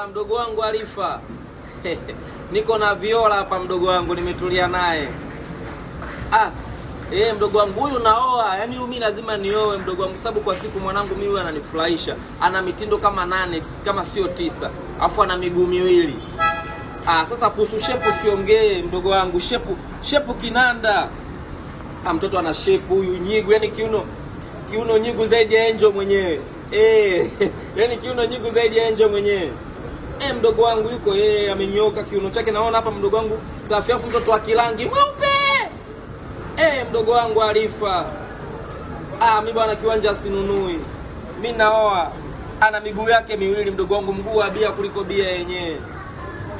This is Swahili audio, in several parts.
Poa mdogo wangu Alifa. Niko na Viola hapa mdogo wangu, nimetulia naye. Mdogo wangu huyu naoa, yani mimi lazima nioe mdogo wangu, sababu kwa siku mwanangu mimi ananifurahisha. Ana mitindo kama 8 kama sio 9. Alafu ana miguu miwili. Sasa kuhusu shepu siongee mdogo wangu, shepu kinanda. Mtoto ana shepu huyu nyigu, yani kiuno nyigu zaidi ya Angel mwenyewe. Yani kiuno nyigu zaidi ya Angel mwenyewe. Mdogo wangu yuko amenyoka kiuno chake, naona hapa mdogo wangu safi, afu mtoto wa kilangi mweupe. Mdogo wangu Alifa. Mimi bwana kiwanja sinunui. Mimi naoa. Ana miguu yake miwili mdogo wangu, mguu wa bia kuliko bia yenyewe.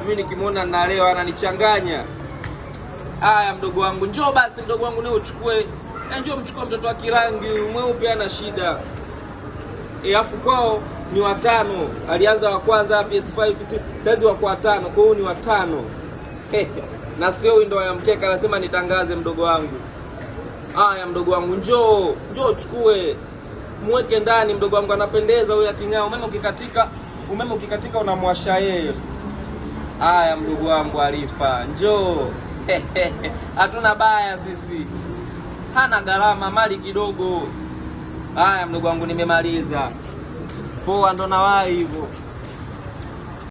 Mimi nikimwona nalewa ananichanganya. Mdogo wangu njoo basi mdogo wangu, leo uchukue. Njoo mchukue mtoto wa kilangi mweupe, ana shida. Afu kwao ni watano. Alianza wa kwanza PS5, sasa wako watano. Kwa hiyo ni watano. Na sio window ya mkeka, lazima nitangaze mdogo wangu. Mdogo wangu njoo uchukue. Mweke ndani mdogo wangu, anapendeza huyu aking'aa. Umeme ukikatika unamwasha yeye. Mdogo wangu Alifa, njoo. Hatuna baya sisi. Hana gharama, mali kidogo. Mdogo wangu nimemaliza. Poa, ndo nawahi hivyo.